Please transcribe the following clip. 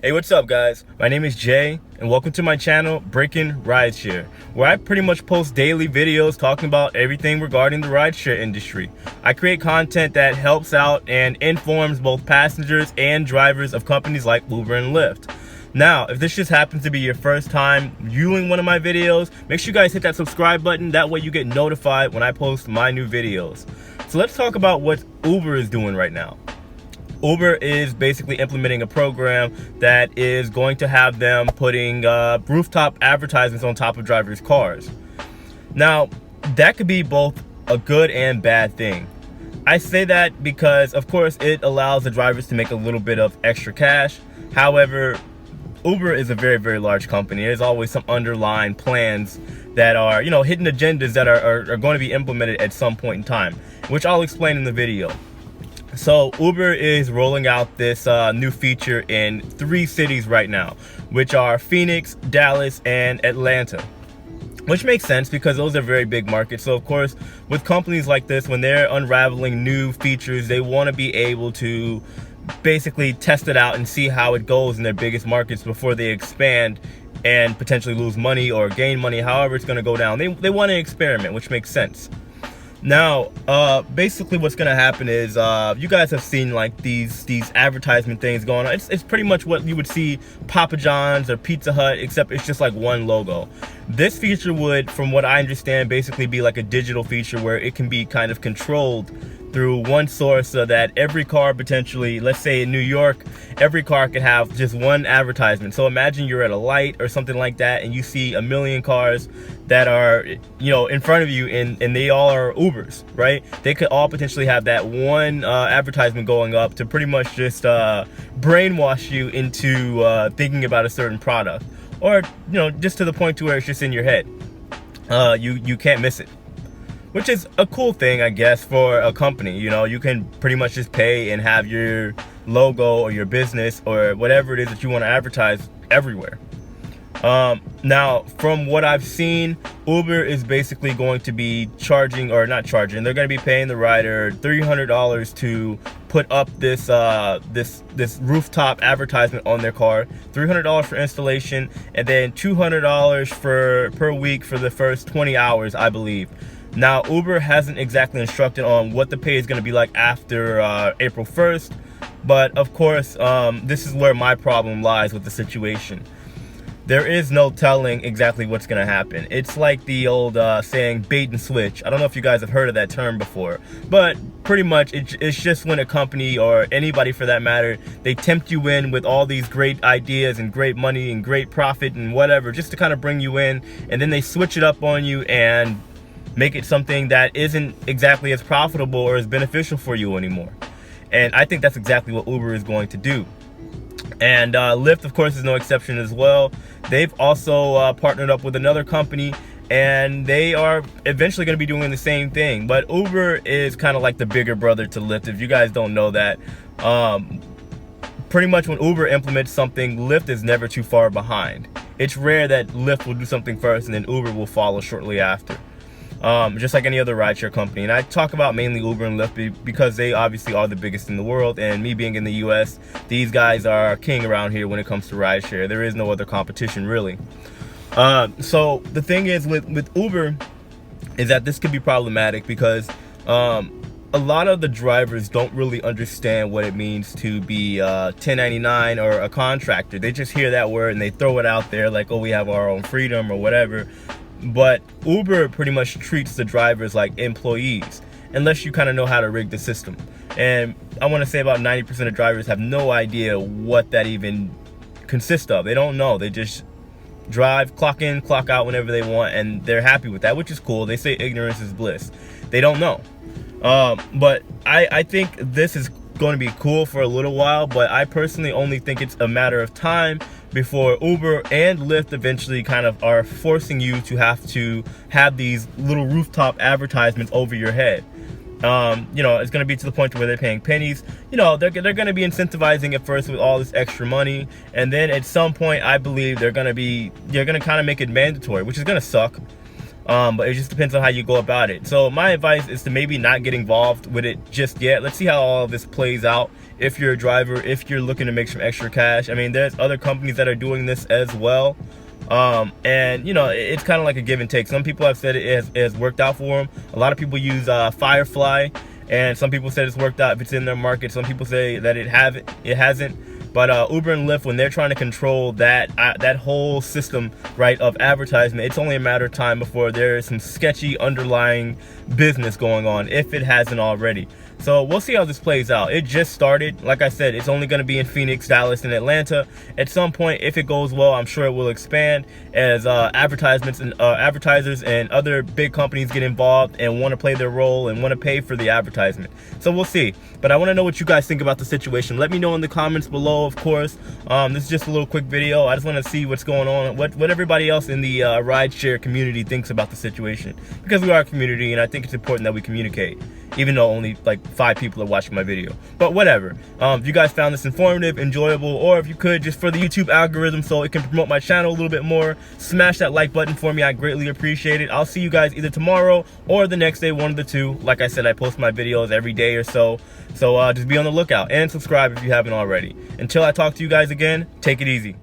Hey, what's up guys? My name is Jay and welcome to my channel Breaking Rideshare, where I pretty much post daily videos talking about everything regarding the rideshare industry. I create content that helps out and informs both passengers and drivers of companies like Uber and Lyft. Now, if this just happens to be your first time viewing one of my videos, make sure you guys hit that subscribe button. That way you get notified when I post my new videos. So let's talk about what Uber is doing right now. Uber is basically implementing a program that is going to have them putting rooftop advertisements on top of drivers' cars. Now, that could be both a good and bad thing. I say that because, of course, it allows the drivers to make a little bit of extra cash. However, Uber is a very, very large company. There's always some underlying plans that are, hidden agendas that are going to be implemented at some point in time, which I'll explain in the video. So Uber is rolling out this new feature in 3 cities right now, which are Phoenix, Dallas, and Atlanta. Which makes sense because those are very big markets. So of course, with companies like this, when they're unraveling new features, they want to be able to basically test it out and see how it goes in their biggest markets before they expand and potentially lose money or gain money, however it's going to go down. They want to experiment, which makes sense. Now, basically what's going to happen is, you guys have seen like these advertisement things going on. It's pretty much what you would see Papa John's or Pizza Hut, except it's just like one logo. This feature would, from what I understand, basically be like a digital feature where it can be kind of controlled through one source, so that every car potentially, let's say in New York, every car could have just one advertisement. So imagine you're at a light or something like that and you see a million cars that are, in front of you, and they all are Ubers, right? They could all potentially have that one advertisement going up to pretty much just brainwash you into thinking about a certain product, or just to the point to where it's just in your head. You can't miss it, which is a cool thing, I guess, for a company. You can pretty much just pay and have your logo or your business or whatever it is that you want to advertise everywhere. Now, from what I've seen, Uber is basically going to be charging, or not charging, they're going to be paying the rider $300 to put up this this rooftop advertisement on their car. $300 for installation, and then $200 per week for the first 20 hours, I believe. Now, Uber hasn't exactly instructed on what the pay is going to be like after April 1st, but of course, this is where my problem lies with the situation. There is no telling exactly what's going to happen. It's like the old saying, bait and switch. I don't know if you guys have heard of that term before, but pretty much it's just when a company, or anybody for that matter, they tempt you in with all these great ideas and great money and great profit and whatever, just to kind of bring you in, and then they switch it up on you and make it something that isn't exactly as profitable or as beneficial for you anymore. And I think that's exactly what Uber is going to do. And Lyft, of course, is no exception as well. They've also partnered up with another company, and they are eventually going to be doing the same thing. But Uber is kind of like the bigger brother to Lyft, if you guys don't know that. Pretty much when Uber implements something, Lyft is never too far behind. It's rare that Lyft will do something first and then Uber will follow shortly after. Just like any other rideshare company. And I talk about mainly Uber and Lyft because they obviously are the biggest in the world, and me being in the US, these guys are king around here when it comes to rideshare. There is no other competition really. So the thing is with Uber is that this could be problematic because a lot of the drivers don't really understand what it means to be 1099 or a contractor. They just hear that word and they throw it out there like, oh, we have our own freedom or whatever. But Uber pretty much treats the drivers like employees, unless you kind of know how to rig the system. And I want to say about 90% of drivers have no idea what that even consists of. They don't know. They just drive, clock in, clock out whenever they want, and they're happy with that, which is cool. They say ignorance is bliss. They don't know. But I think this is going to be cool for a little while, but I personally only think it's a matter of time before Uber and Lyft eventually kind of are forcing you to have these little rooftop advertisements over your head. It's going to be to the point where they're paying pennies. They're going to be incentivizing it first with all this extra money, and then at some point I believe they're going to kind of make it mandatory, which is going to suck. But it just depends on how you go about it. So my advice is to maybe not get involved with it just yet. Let's see how all of this plays out. If you're a driver, if you're looking to make some extra cash, I mean, there's other companies that are doing this as well. And you know, it's kind of like a give and take. Some people have said it has worked out for them. A lot of people use Firefly, and some people said it's worked out if it's in their market. Some people say that it hasn't. But Uber and Lyft, when they're trying to control that whole system, right, of advertisement, it's only a matter of time before there is some sketchy underlying business going on, if it hasn't already. So we'll see how this plays out. It just started. Like I said, it's only going to be in Phoenix, Dallas, and Atlanta. At some point, if it goes well, I'm sure it will expand as advertisements and advertisers and other big companies get involved and want to play their role and want to pay for the advertisement. So we'll see. But I want to know what you guys think about the situation. Let me know in the comments below, of course. This is just a little quick video. I just want to see what's going on, what everybody else in the rideshare community thinks about the situation, because we are a community, and I think it's important that we communicate, even though only like 5 people are watching my video. But whatever. If you guys found this informative, enjoyable, or if you could, just for the YouTube algorithm so it can promote my channel a little bit more, smash that like button for me. I greatly appreciate it. I'll see you guys either tomorrow or the next day, one of the two. Like I said, I post my videos every day or so. So just be on the lookout and subscribe if you haven't already. Until I talk to you guys again, take it easy.